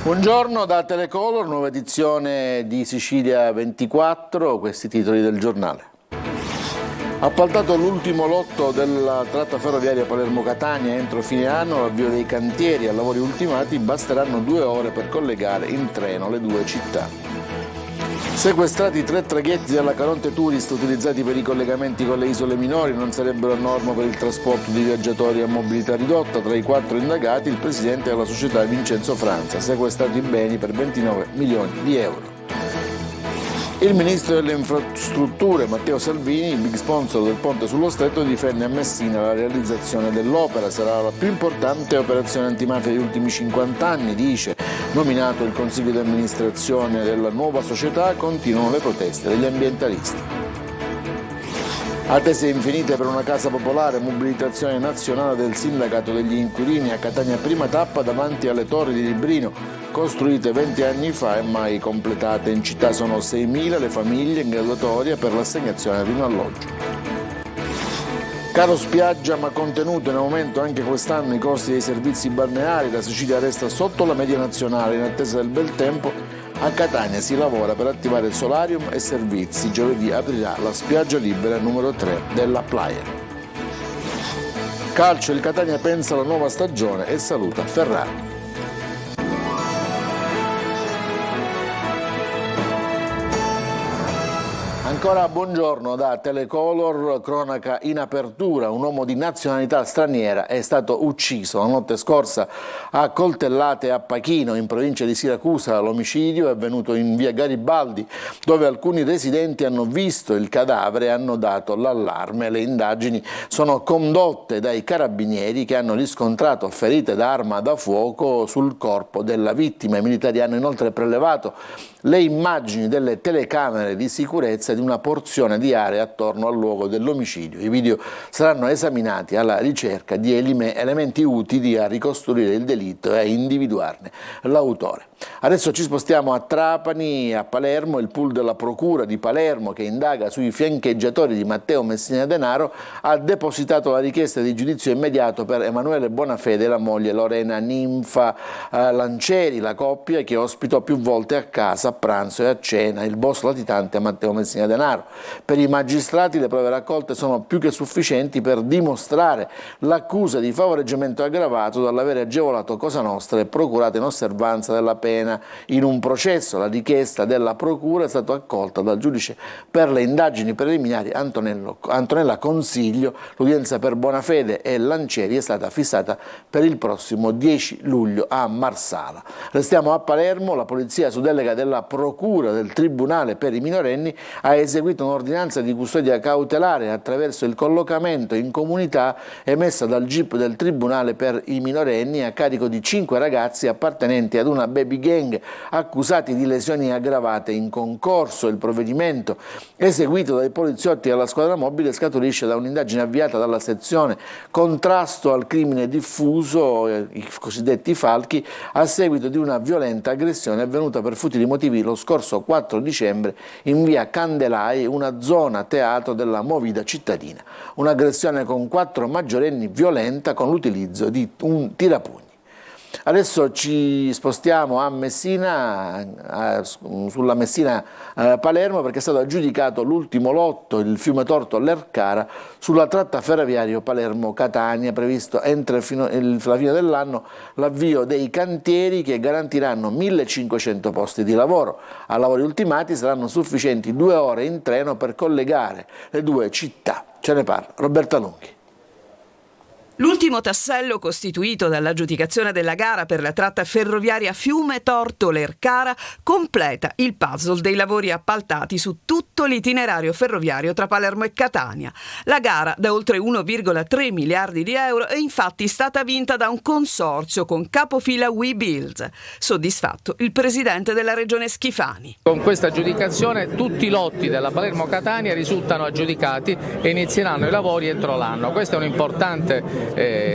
Buongiorno da Telecolor, nuova edizione di Sicilia 24, questi titoli del giornale. Appaltato l'ultimo lotto della tratta ferroviaria Palermo-Catania entro fine anno, l'avvio dei cantieri a lavori ultimati, basteranno 2 ore per collegare in treno le due città. Sequestrati 3 traghetti della Caronte Tourist utilizzati per i collegamenti con le isole minori, non sarebbero a norma per il trasporto di viaggiatori a mobilità ridotta. Tra i 4 indagati il presidente della società Vincenzo Franza, sequestrati beni per 29 milioni di euro. Il ministro delle infrastrutture Matteo Salvini, il big sponsor del ponte sullo Stretto, difende a Messina la realizzazione dell'opera. Sarà la più importante operazione antimafia degli ultimi 50 anni, dice. Nominato il consiglio di amministrazione della nuova società, continuano le proteste degli ambientalisti. Attese infinite per una casa popolare, mobilitazione nazionale del sindacato degli inquilini a Catania, prima tappa davanti alle torri di Librino, costruite 20 anni fa e mai completate. In città sono 6.000 le famiglie in graduatoria per l'assegnazione di un alloggio. Caro spiaggia ma contenuto in aumento anche quest'anno i costi dei servizi balneari, la Sicilia resta sotto la media nazionale in attesa del bel tempo. A Catania si lavora per attivare il solarium e servizi, giovedì aprirà la spiaggia libera numero 3 della Playa. Calcio, il Catania pensa alla nuova stagione e saluta Ferrari. Ancora buongiorno da Telecolor, cronaca in apertura. Un uomo di nazionalità straniera è stato ucciso la notte scorsa a coltellate a Pachino, in provincia di Siracusa. L'omicidio è avvenuto in via Garibaldi, dove alcuni residenti hanno visto il cadavere e hanno dato l'allarme. Le indagini sono condotte dai carabinieri che hanno riscontrato ferite d'arma da fuoco sul corpo della vittima. I militari hanno inoltre prelevato le immagini delle telecamere di sicurezza di una porzione di area attorno al luogo dell'omicidio. I video saranno esaminati alla ricerca di elementi utili a ricostruire il delitto e a individuarne l'autore. Adesso ci spostiamo a Trapani, a Palermo. Il pool della Procura di Palermo, che indaga sui fiancheggiatori di Matteo Messina Denaro, ha depositato la richiesta di giudizio immediato per Emanuele Bonafede e la moglie Lorena Ninfa Lancieri, la coppia che ospitò più volte a casa, a pranzo e a cena, il boss latitante Matteo Messina Denaro. Per i magistrati le prove raccolte sono più che sufficienti per dimostrare l'accusa di favoreggiamento aggravato dall'avere agevolato Cosa Nostra e procurato in osservanza della pena in un processo. La richiesta della Procura è stata accolta dal giudice per le indagini preliminari Antonella Consiglio. L'udienza per Bonafede e Lancieri è stata fissata per il prossimo 10 luglio a Marsala. Restiamo a Palermo. La polizia, su delega della Procura del Tribunale per i minorenni, ha eseguito un'ordinanza di custodia cautelare attraverso il collocamento in comunità emessa dal GIP del Tribunale per i minorenni a carico di 5 ragazzi appartenenti ad una baby gang accusati di lesioni aggravate in concorso. Il provvedimento eseguito dai poliziotti alla squadra mobile scaturisce da un'indagine avviata dalla sezione contrasto al crimine diffuso, i cosiddetti falchi, a seguito di una violenta aggressione avvenuta per futili motivi lo scorso 4 dicembre in via Candelai, una zona teatro della movida cittadina. Un'aggressione con 4 maggiorenni violenta con l'utilizzo di un tirapugni. Adesso ci spostiamo a Messina, sulla Messina-Palermo, perché è stato aggiudicato l'ultimo lotto, il Fiumetorto-Lercara, sulla tratta ferroviaria Palermo-Catania, previsto entro la fine dell'anno l'avvio dei cantieri che garantiranno 1.500 posti di lavoro. A lavori ultimati saranno sufficienti 2 ore in treno per collegare le due città. Ce ne parla Roberta Lunghi. L'ultimo tassello costituito dall'aggiudicazione della gara per la tratta ferroviaria Fiumetorto-Lercara completa il puzzle dei lavori appaltati su tutto l'itinerario ferroviario tra Palermo e Catania. La gara, da oltre 1,3 miliardi di euro, è infatti stata vinta da un consorzio con capofila WeBuild. Soddisfatto il presidente della regione Schifani. Con questa aggiudicazione tutti i lotti della Palermo-Catania risultano aggiudicati e inizieranno i lavori entro l'anno. Questo è un importante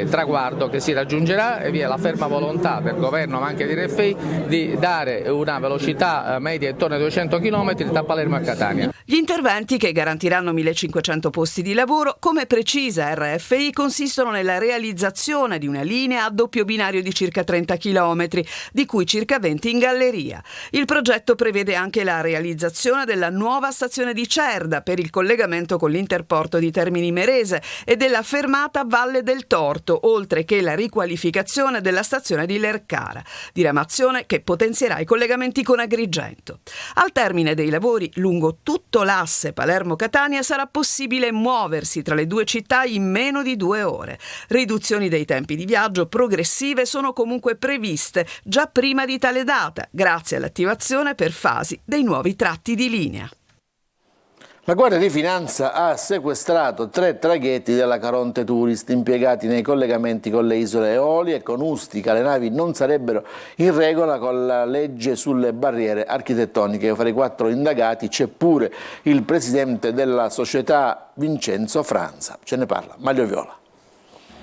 traguardo che si raggiungerà, e vi è la ferma volontà del governo ma anche di RFI di dare una velocità media intorno ai 200 km da Palermo a Catania. Gli interventi, che garantiranno 1.500 posti di lavoro, come precisa RFI, consistono nella realizzazione di una linea a doppio binario di circa 30 km, di cui circa 20 in galleria. Il progetto prevede anche la realizzazione della nuova stazione di Cerda per il collegamento con l'interporto di Termini Imerese e della fermata Valle del Torto, oltre che la riqualificazione della stazione di Lercara, diramazione che potenzierà i collegamenti con Agrigento. Al termine dei lavori lungo tutto l'asse Palermo-Catania sarà possibile muoversi tra le due città in meno di 2 ore. Riduzioni dei tempi di viaggio progressive sono comunque previste già prima di tale data, grazie all'attivazione per fasi dei nuovi tratti di linea. La Guardia di Finanza ha sequestrato 3 traghetti della Caronte Tourist impiegati nei collegamenti con le isole Eolie e con Ustica. Le navi non sarebbero in regola con la legge sulle barriere architettoniche. Fra i 4 indagati c'è pure il presidente della società Vincenzo Franza. Ce ne parla Mario Viola.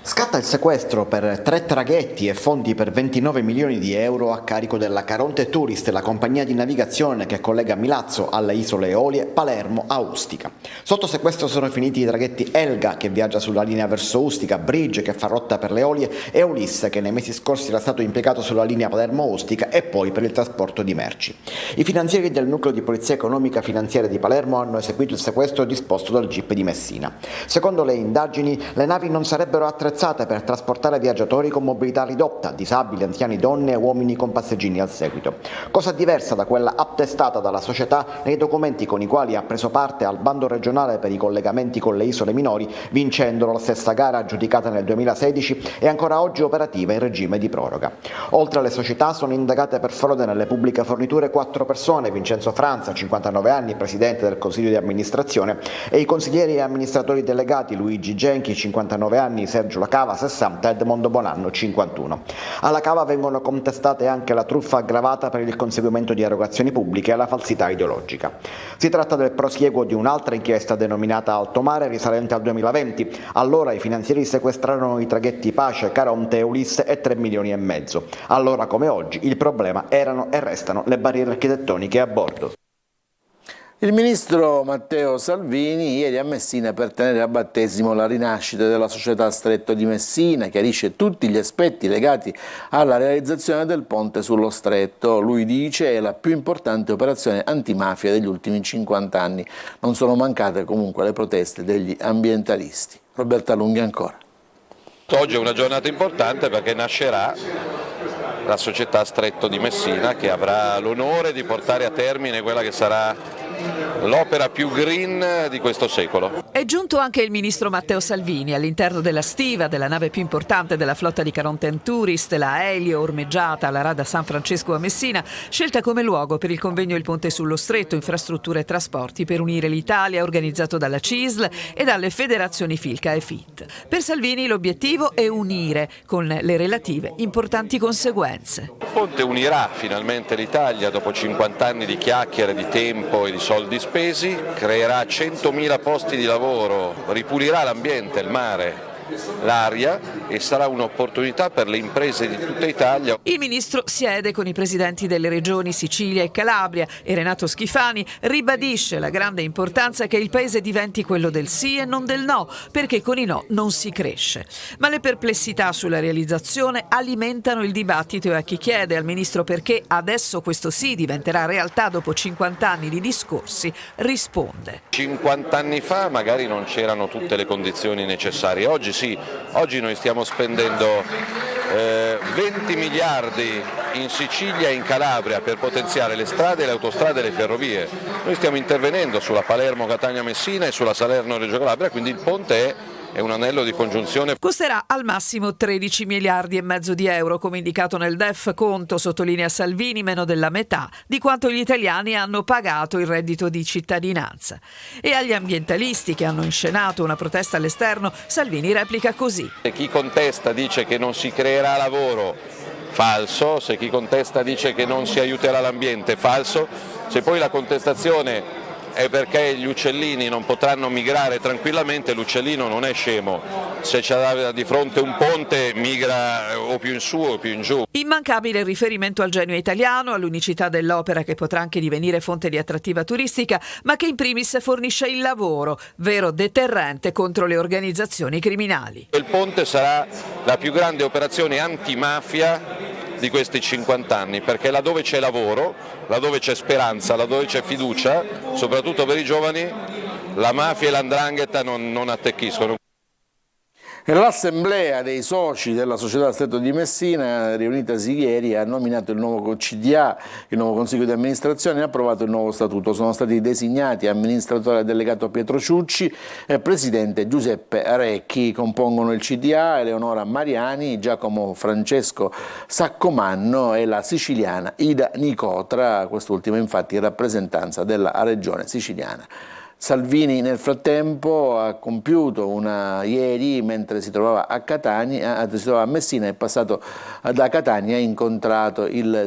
Scatta il sequestro per 3 traghetti e fondi per 29 milioni di euro a carico della Caronte Tourist, la compagnia di navigazione che collega Milazzo alle isole Eolie, Palermo a Ustica. Sotto sequestro sono finiti i traghetti Elga, che viaggia sulla linea verso Ustica, Bridge, che fa rotta per le Eolie, e Ulisse, che nei mesi scorsi era stato impiegato sulla linea Palermo-Ustica e poi per il trasporto di merci. I finanzieri del nucleo di polizia economica finanziaria di Palermo hanno eseguito il sequestro disposto dal GIP di Messina. Secondo le indagini, le navi non sarebbero attrezzate per trasportare viaggiatori con mobilità ridotta, disabili, anziani, donne e uomini con passeggini al seguito. Cosa diversa da quella attestata dalla società nei documenti con i quali ha preso parte al bando regionale per i collegamenti con le isole minori, vincendolo la stessa gara aggiudicata nel 2016 e ancora oggi operativa in regime di proroga. Oltre alle società sono indagate per frode nelle pubbliche forniture 4 persone: Vincenzo Franza, 59 anni, presidente del consiglio di amministrazione, e i consiglieri e amministratori delegati Luigi Genchi, 59 anni, Sergio La Cava, 60, Edmondo Bonanno, 51. Alla Cava vengono contestate anche la truffa aggravata per il conseguimento di erogazioni pubbliche e la falsità ideologica. Si tratta del prosieguo di un'altra inchiesta denominata Alto Mare, risalente al 2020. Allora i finanzieri sequestrarono i traghetti Pace, Caronte e Ulisse e 3 milioni e mezzo. Allora come oggi il problema erano e restano le barriere architettoniche a bordo. Il ministro Matteo Salvini ieri a Messina per tenere a battesimo la rinascita della società Stretto di Messina, chiarisce tutti gli aspetti legati alla realizzazione del ponte sullo Stretto. Lui dice è la più importante operazione antimafia degli ultimi 50 anni. Non sono mancate comunque le proteste degli ambientalisti. Roberta Lunghi ancora. Oggi è una giornata importante perché nascerà la società Stretto di Messina, che avrà l'onore di portare a termine quella che sarà l'opera più green di questo secolo. È giunto anche il ministro Matteo Salvini all'interno della stiva della nave più importante della flotta di Caronte Tourist, la Elio, ormeggiata alla rada San Francesco a Messina, scelta come luogo per il convegno Il Ponte sullo Stretto, infrastrutture e trasporti per unire l'Italia, organizzato dalla CISL e dalle federazioni Filca e FIT. Per Salvini l'obiettivo è unire, con le relative importanti conseguenze. Il ponte unirà finalmente l'Italia dopo 50 anni di chiacchiere, di tempo e di soldi spesi, creerà 100.000 posti di lavoro, ripulirà l'ambiente, il mare, l'aria e sarà un'opportunità per le imprese di tutta Italia. Il ministro siede con i presidenti delle regioni Sicilia e Calabria e Renato Schifani ribadisce la grande importanza che il paese diventi quello del sì e non del no, perché con i no non si cresce. Ma le perplessità sulla realizzazione alimentano il dibattito e a chi chiede al ministro perché adesso questo sì diventerà realtà dopo 50 anni di discorsi risponde. 50 anni fa magari non c'erano tutte le condizioni necessarie, oggi sì, oggi noi stiamo spendendo 20 miliardi in Sicilia e in Calabria per potenziare le strade, le autostrade e le ferrovie. Noi stiamo intervenendo sulla Palermo-Catania-Messina e sulla Salerno-Reggio Calabria, quindi il ponte è un anello di congiunzione. Costerà al massimo 13 miliardi e mezzo di euro, come indicato nel DEF, conto, sottolinea Salvini, meno della metà di quanto gli italiani hanno pagato il reddito di cittadinanza. E agli ambientalisti che hanno inscenato una protesta all'esterno, Salvini replica così. Se chi contesta dice che non si creerà lavoro, falso. Se chi contesta dice che non si aiuterà l'ambiente, falso. Se poi la contestazione è perché gli uccellini non potranno migrare tranquillamente. L'uccellino non è scemo, se c'è di fronte un ponte migra o più in su o più in giù. Immancabile il riferimento al genio italiano, all'unicità dell'opera che potrà anche divenire fonte di attrattiva turistica, ma che in primis fornisce il lavoro, vero deterrente contro le organizzazioni criminali. Il ponte sarà la più grande operazione antimafia di questi 50 anni, perché laddove c'è lavoro, laddove c'è speranza, laddove c'è fiducia, soprattutto per i giovani, la mafia e l''ndrangheta non attecchiscono. E l'assemblea dei soci della società Stretto di Messina, riunitasi ieri, ha nominato il nuovo CDA, il nuovo consiglio di amministrazione, e ha approvato il nuovo statuto. Sono stati designati amministratore delegato Pietro Ciucci e presidente Giuseppe Recchi. Compongono il CDA Eleonora Mariani, Giacomo Francesco Saccomanno e la siciliana Ida Nicotra, quest'ultima infatti in rappresentanza della regione siciliana. Salvini nel frattempo ha compiuto ieri, mentre si trovava a Messina, è passato da Catania, ha incontrato il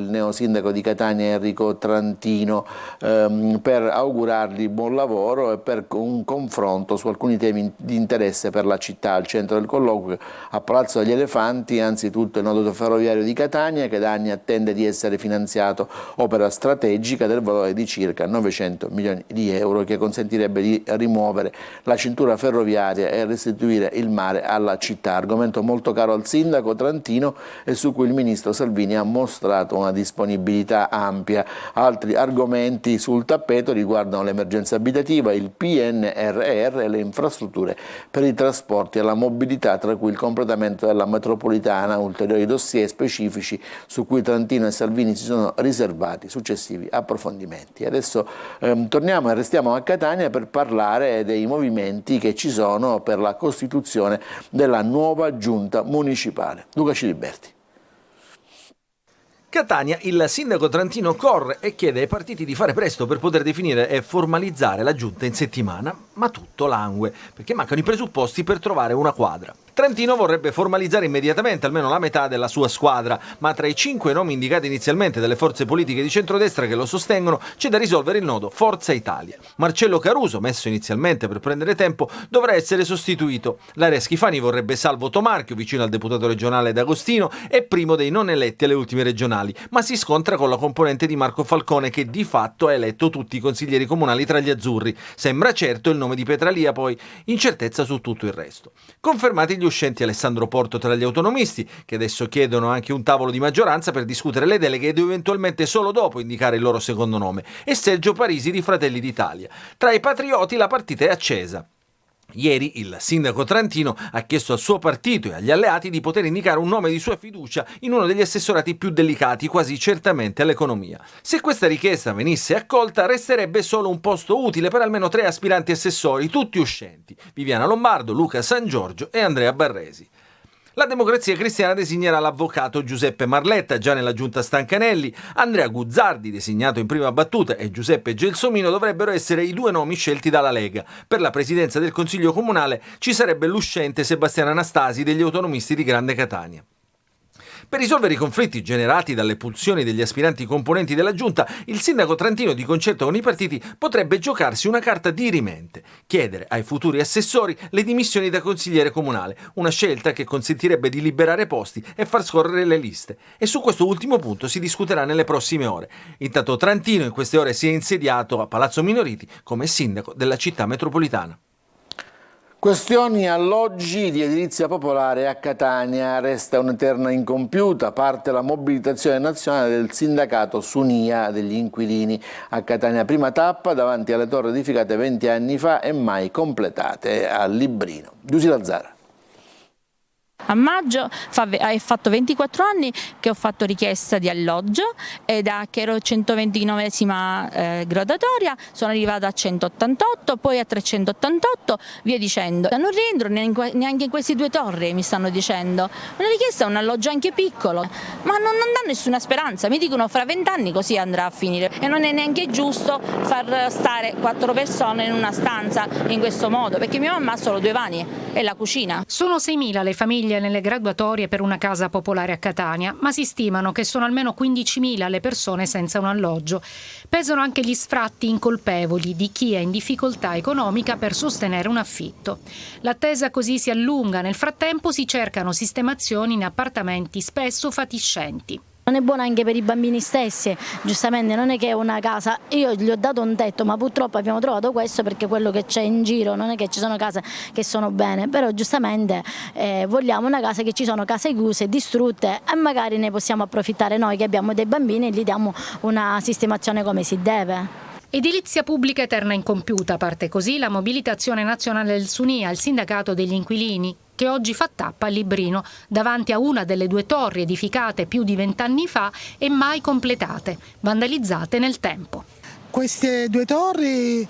neosindaco di Catania Enrico Trantino per augurargli buon lavoro e per un confronto su alcuni temi di interesse per la città. Al centro del colloquio a Palazzo degli Elefanti, anzitutto il nodo ferroviario di Catania, che da anni attende di essere finanziato, opera strategica del valore di circa 900 milioni di euro, che consentirebbe di rimuovere la cintura ferroviaria e restituire il mare alla città. Argomento molto caro al sindaco Trantino e su cui il ministro Salvini ha mostrato una disponibilità ampia. Altri argomenti sul tappeto riguardano l'emergenza abitativa, il PNRR e le infrastrutture per i trasporti e la mobilità, tra cui il completamento della metropolitana, ulteriori dossier specifici su cui Trantino e Salvini si sono riservati successivi approfondimenti. Adesso torniamo e restiamo a Catania per parlare dei movimenti che ci sono per la costituzione della nuova giunta municipale. Luca Ciliberti. Catania, il sindaco Trantino corre e chiede ai partiti di fare presto per poter definire e formalizzare la giunta in settimana, ma tutto langue, perché mancano i presupposti per trovare una quadra. Trantino vorrebbe formalizzare immediatamente almeno la metà della sua squadra, ma tra i 5 nomi indicati inizialmente dalle forze politiche di centrodestra che lo sostengono c'è da risolvere il nodo Forza Italia. Marcello Caruso, messo inizialmente per prendere tempo, dovrà essere sostituito. L'area Schifani vorrebbe Salvo Tomarchio, vicino al deputato regionale D'Agostino e primo dei non eletti alle ultime regionali, ma si scontra con la componente di Marco Falcone, che di fatto ha eletto tutti i consiglieri comunali tra gli azzurri. Sembra certo il nome di Petralia, poi incertezza su tutto il resto. Confermati gli uscenti Alessandro Porto tra gli autonomisti, che adesso chiedono anche un tavolo di maggioranza per discutere le deleghe ed eventualmente solo dopo indicare il loro secondo nome, e Sergio Parisi di Fratelli d'Italia. Tra i patrioti la partita è accesa. Ieri il sindaco Trantino ha chiesto al suo partito e agli alleati di poter indicare un nome di sua fiducia in uno degli assessorati più delicati, quasi certamente all'economia. Se questa richiesta venisse accolta, resterebbe solo un posto utile per almeno 3 aspiranti assessori, tutti uscenti: Viviana Lombardo, Luca San Giorgio e Andrea Barresi. La Democrazia Cristiana designerà l'avvocato Giuseppe Marletta, già nella giunta Stancanelli. Andrea Guzzardi, designato in prima battuta, e Giuseppe Gelsomino dovrebbero essere i 2 nomi scelti dalla Lega. Per la presidenza del Consiglio Comunale ci sarebbe l'uscente Sebastiano Anastasi degli autonomisti di Grande Catania. Per risolvere i conflitti generati dalle pulsioni degli aspiranti componenti della giunta, il sindaco Trantino, di concerto con i partiti, potrebbe giocarsi una carta dirimente: chiedere ai futuri assessori le dimissioni da consigliere comunale, una scelta che consentirebbe di liberare posti e far scorrere le liste. E su questo ultimo punto si discuterà nelle prossime ore. Intanto Trantino in queste ore si è insediato a Palazzo Minoriti come sindaco della città metropolitana. Questioni alloggi di edilizia popolare a Catania. Resta un'eterna incompiuta, parte la mobilitazione nazionale del sindacato Sunia degli inquilini a Catania. Prima tappa davanti alle torri edificate 20 anni fa e mai completate, a Librino. Giusy Lazzara. A maggio hai fatto 24 anni che ho fatto richiesta di alloggio, e da che ero 129esima gradatoria sono arrivata a 188, poi a 388, via dicendo. Non rientro neanche in questi 2 torri, mi stanno dicendo. Una richiesta è un alloggio anche piccolo, ma non dà nessuna speranza. Mi dicono fra 20 anni così andrà a finire, e non è neanche giusto far stare 4 persone in una stanza in questo modo, perché mia mamma ha solo 2 vani. e la cucina. Sono 6.000 le famiglie nelle graduatorie per una casa popolare a Catania, ma si stimano che sono almeno 15.000 le persone senza un alloggio. Pesano anche gli sfratti incolpevoli di chi è in difficoltà economica per sostenere un affitto. L'attesa così si allunga, nel frattempo si cercano sistemazioni in appartamenti spesso fatiscenti. Non è buona anche per i bambini stessi, giustamente non è che è una casa, io gli ho dato un tetto ma purtroppo abbiamo trovato questo perché quello che c'è in giro non è che ci sono case che sono bene, però giustamente vogliamo una casa che ci sono case chiuse, distrutte e magari ne possiamo approfittare noi che abbiamo dei bambini e gli diamo una sistemazione come si deve. Edilizia pubblica eterna incompiuta, parte così la mobilitazione nazionale del Sunia, il sindacato degli inquilini, che oggi fa tappa a Librino, davanti a una delle 2 torri edificate più di 20 anni fa e mai completate, vandalizzate nel tempo. Queste 2 torri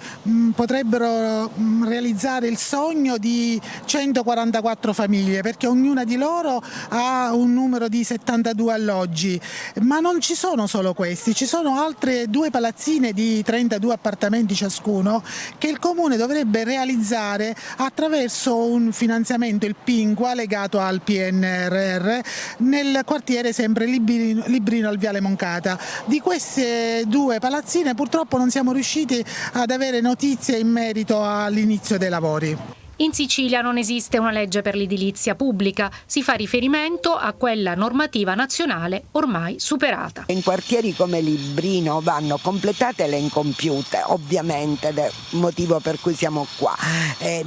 potrebbero realizzare il sogno di 144 famiglie, perché ognuna di loro ha un numero di 72 alloggi, ma non ci sono solo questi, ci sono altre 2 palazzine di 32 appartamenti ciascuno che il Comune dovrebbe realizzare attraverso un finanziamento, il PINQUA, legato al PNRR, nel quartiere sempre Librino al Viale Moncata. Di queste 2 palazzine purtroppo non siamo riusciti ad avere notizie in merito all'inizio dei lavori. In Sicilia non esiste una legge per l'edilizia pubblica, si fa riferimento a quella normativa nazionale ormai superata. In quartieri come Librino vanno completate le incompiute, ovviamente, motivo per cui siamo qua,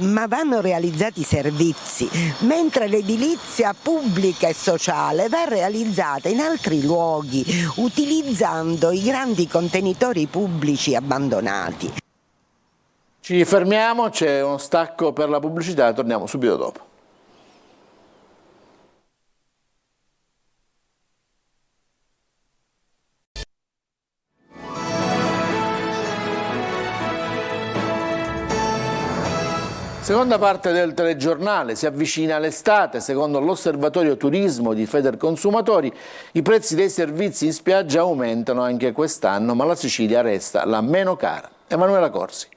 ma vanno realizzati servizi, mentre l'edilizia pubblica e sociale va realizzata in altri luoghi, utilizzando i grandi contenitori pubblici abbandonati. Ci fermiamo, c'è uno stacco per la pubblicità e torniamo subito dopo. Seconda parte del telegiornale, si avvicina l'estate, secondo l'Osservatorio Turismo di Federconsumatori i prezzi dei servizi in spiaggia aumentano anche quest'anno, ma la Sicilia resta la meno cara. Emanuela Corsi.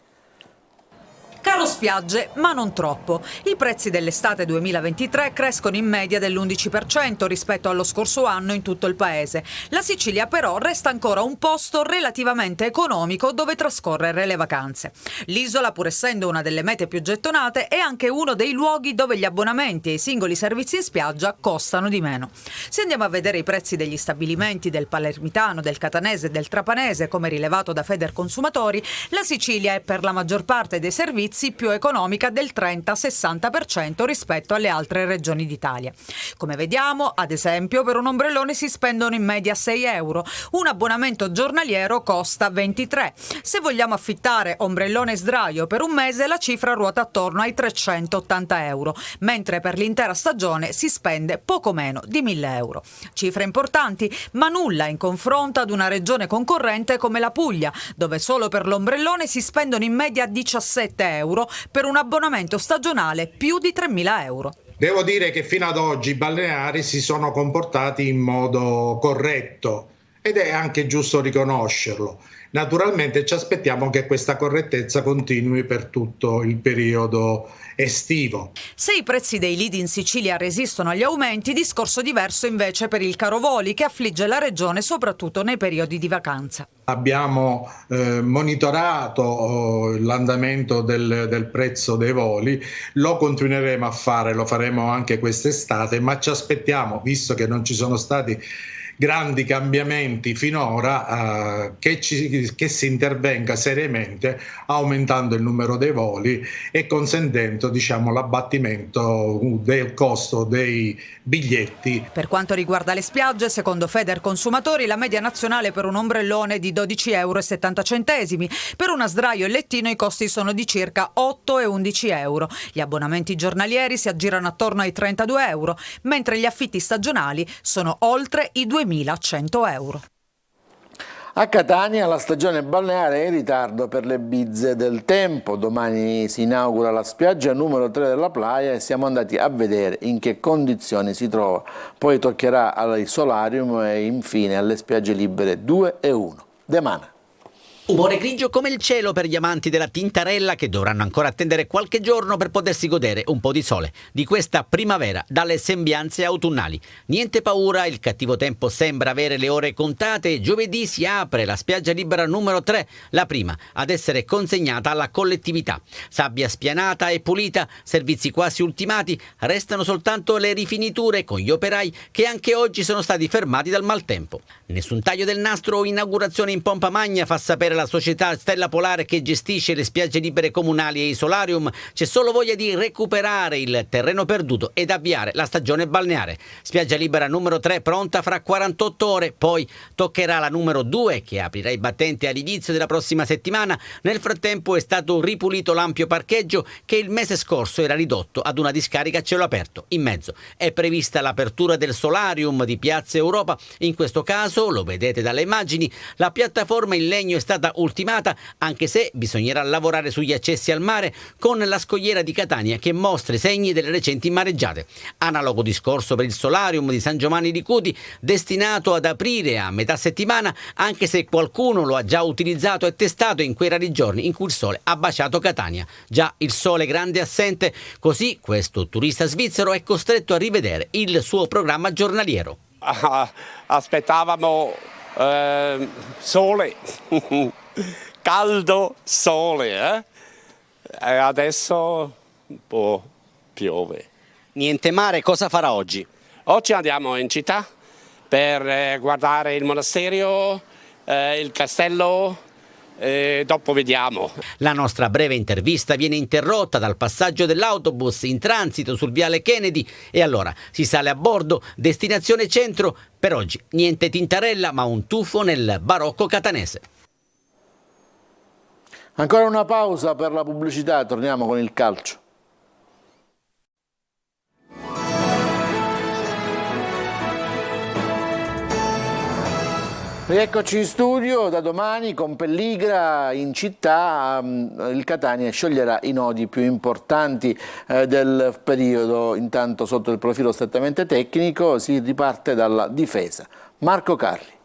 Caro spiagge, ma non troppo. I prezzi dell'estate 2023 crescono in media dell'11% rispetto allo scorso anno in tutto il paese. La Sicilia però resta ancora un posto relativamente economico dove trascorrere le vacanze. L'isola, pur essendo una delle mete più gettonate, è anche uno dei luoghi dove gli abbonamenti e i singoli servizi in spiaggia costano di meno. Se andiamo a vedere i prezzi degli stabilimenti del palermitano, del catanese e del trapanese, come rilevato da Federconsumatori, la Sicilia è per la maggior parte dei servizi più economica del 30-60% rispetto alle altre regioni d'Italia. Come vediamo, ad esempio, per un ombrellone si spendono in media 6 euro, un abbonamento giornaliero costa 23. Se vogliamo affittare ombrellone e sdraio per un mese, la cifra ruota attorno ai 380 euro, mentre per l'intera stagione si spende poco meno di 1.000 euro. Cifre importanti, ma nulla in confronto ad una regione concorrente come la Puglia, dove solo per l'ombrellone si spendono in media 17 euro, per un abbonamento stagionale più di 3.000 euro. Devo dire che fino ad oggi i balneari si sono comportati in modo corretto ed è anche giusto riconoscerlo. Naturalmente ci aspettiamo che questa correttezza continui per tutto il periodo estivo. Se i prezzi dei lidi in Sicilia resistono agli aumenti, discorso diverso invece per il caro voli che affligge la regione soprattutto nei periodi di vacanza. Abbiamo monitorato l'andamento del prezzo dei voli, lo continueremo a fare, lo faremo anche quest'estate, ma ci aspettiamo, visto che non ci sono stati grandi cambiamenti finora, che si intervenga seriamente aumentando il numero dei voli e consentendo, diciamo, l'abbattimento del costo dei biglietti. Per quanto riguarda le spiagge, secondo Federconsumatori la media nazionale per un ombrellone è di 12,70 euro. Per una sdraio e lettino i costi sono di circa 8 e 11 euro. Gli abbonamenti giornalieri si aggirano attorno ai 32 euro, mentre gli affitti stagionali sono oltre i 2.100 euro. A Catania la stagione balneare è in ritardo per le bizze del tempo. Domani si inaugura la spiaggia numero 3 della Playa e siamo andati a vedere in che condizioni si trova. Poi toccherà al solarium e infine alle spiagge libere 2 e 1. De Mana. Umore grigio come il cielo per gli amanti della Tintarella, che dovranno ancora attendere qualche giorno per potersi godere un po' di sole di questa primavera dalle sembianze autunnali. Niente paura, il cattivo tempo sembra avere le ore contate. Giovedì si apre la spiaggia libera numero 3, la prima ad essere consegnata alla collettività. Sabbia spianata e pulita, servizi quasi ultimati, restano soltanto le rifiniture con gli operai che anche oggi sono stati fermati dal maltempo. Nessun taglio del nastro o inaugurazione in pompa magna fa sapere la società Stella Polare che gestisce le spiagge libere comunali e i solarium. C'è solo voglia di recuperare il terreno perduto ed avviare la stagione balneare. Spiaggia libera numero 3 pronta fra 48 ore, poi toccherà la numero 2 che aprirà i battenti all'inizio della prossima settimana. Nel frattempo è stato ripulito l'ampio parcheggio che il mese scorso era ridotto ad una discarica a cielo aperto. In mezzo è prevista l'apertura del solarium di Piazza Europa. In questo caso, lo vedete dalle immagini, la piattaforma in legno è stata ultimata, anche se bisognerà lavorare sugli accessi al mare con la scogliera di Catania che mostra i segni delle recenti mareggiate. Analogo discorso per il solarium di San Giovanni di Cuti, destinato ad aprire a metà settimana, anche se qualcuno lo ha già utilizzato e testato in quei rari giorni in cui il sole ha baciato Catania. Già il sole grande assente, così questo turista svizzero è costretto a rivedere il suo programma giornaliero. Aspettavamo sole, caldo sole, e adesso un po' piove. Niente mare, cosa farà oggi? Oggi andiamo in città per guardare il monastero, il castello, dopo vediamo. La nostra breve intervista viene interrotta dal passaggio dell'autobus in transito sul viale Kennedy e allora si sale a bordo, destinazione centro. Per oggi niente Tintarella ma un tuffo nel barocco catanese. Ancora una pausa per la pubblicità, torniamo con il calcio. Rieccoci in studio, da domani con Pelligra in città il Catania scioglierà i nodi più importanti del periodo. Intanto sotto il profilo strettamente tecnico si riparte dalla difesa. Marco Carli.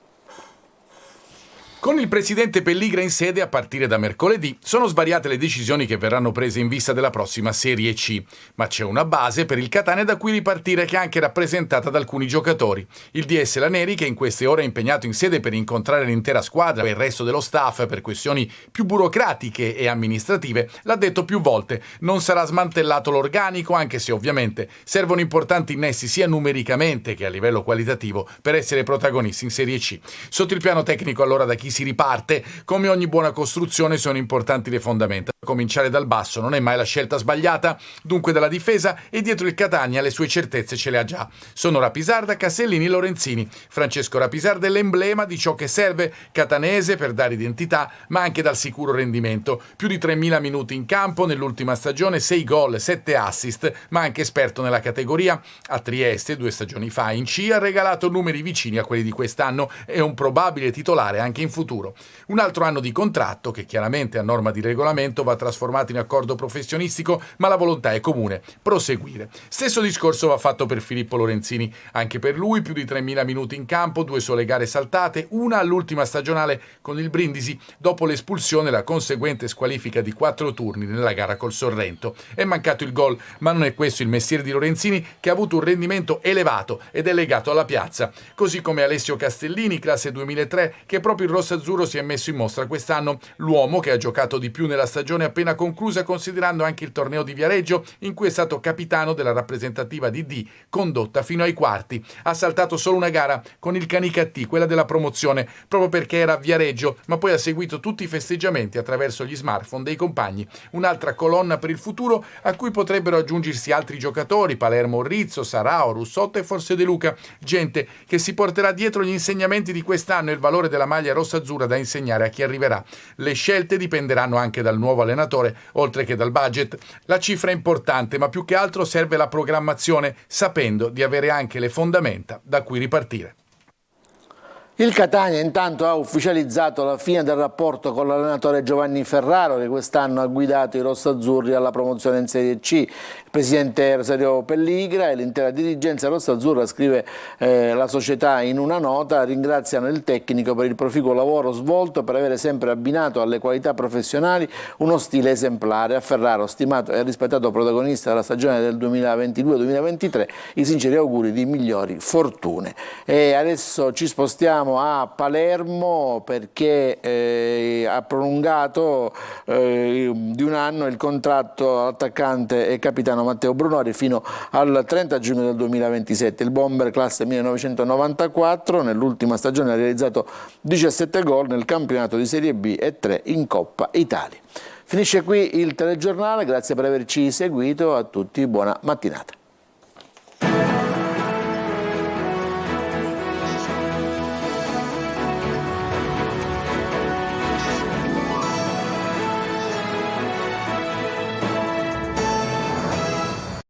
Con il presidente Pelligra in sede a partire da mercoledì sono svariate le decisioni che verranno prese in vista della prossima Serie C, ma c'è una base per il Catania da cui ripartire che è anche rappresentata da alcuni giocatori. Il DS Laneri, che in queste ore è impegnato in sede per incontrare l'intera squadra e il resto dello staff per questioni più burocratiche e amministrative, l'ha detto più volte, non sarà smantellato l'organico, anche se ovviamente servono importanti innessi sia numericamente che a livello qualitativo per essere protagonisti in Serie C. Sotto il piano tecnico allora da chi si riparte, come ogni buona costruzione sono importanti le fondamenta. Cominciare dal basso non è mai la scelta sbagliata, dunque dalla difesa e dietro il Catania le sue certezze ce le ha già. Sono Rapisarda, Cassellini, Lorenzini. Francesco Rapisarda è l'emblema di ciò che serve catanese per dare identità, ma anche dal sicuro rendimento. Più di 3.000 minuti in campo nell'ultima stagione, 6 gol, 7 assist, ma anche esperto nella categoria. A Trieste, 2 stagioni fa, in C ha regalato numeri vicini a quelli di quest'anno e un probabile titolare anche in futuro. Un altro anno di contratto che chiaramente a norma di regolamento va trasformato in accordo professionistico, ma la volontà è comune, proseguire. Stesso discorso va fatto per Filippo Lorenzini, anche per lui più di 3.000 minuti in campo, 2 sole gare saltate, una all'ultima stagionale con il Brindisi dopo l'espulsione e la conseguente squalifica di 4 turni nella gara col Sorrento. È mancato il gol, ma non è questo il mestiere di Lorenzini, che ha avuto un rendimento elevato ed è legato alla piazza, così come Alessio Castellini, classe 2003, che proprio il rossazzurro si è messo in mostra quest'anno, l'uomo che ha giocato di più nella stagione appena conclusa, considerando anche il torneo di Viareggio in cui è stato capitano della rappresentativa di D condotta fino ai quarti. Ha saltato solo una gara con il Canicattì, quella della promozione, proprio perché era a Viareggio, ma poi ha seguito tutti i festeggiamenti attraverso gli smartphone dei compagni. Un'altra colonna per il futuro a cui potrebbero aggiungersi altri giocatori, Palermo, Rizzo, Sarao, Russotto e forse De Luca, gente che si porterà dietro gli insegnamenti di quest'anno e il valore della maglia rossazzurra da insegnare a chi arriverà. Le scelte dipenderanno anche dal nuovo allenatore, oltre che dal budget. La cifra è importante, ma più che altro serve la programmazione, sapendo di avere anche le fondamenta da cui ripartire. Il Catania intanto ha ufficializzato la fine del rapporto con l'allenatore Giovanni Ferraro, che quest'anno ha guidato i rossazzurri alla promozione in Serie C. Il presidente Rosario Pelligra e l'intera dirigenza rossazzurra, scrive la società in una nota, ringraziano il tecnico per il proficuo lavoro svolto, per avere sempre abbinato alle qualità professionali uno stile esemplare. A Ferraro, stimato e rispettato protagonista della stagione del 2022-2023, i sinceri auguri di migliori fortune. E adesso ci spostiamo a Palermo perché ha prolungato di un anno il contratto all'attaccante e capitano Matteo Brunori fino al 30 giugno del 2027. Il bomber classe 1994 nell'ultima stagione ha realizzato 17 gol nel campionato di Serie B e 3 in Coppa Italia. Finisce qui il telegiornale, grazie per averci seguito, a tutti buona mattinata.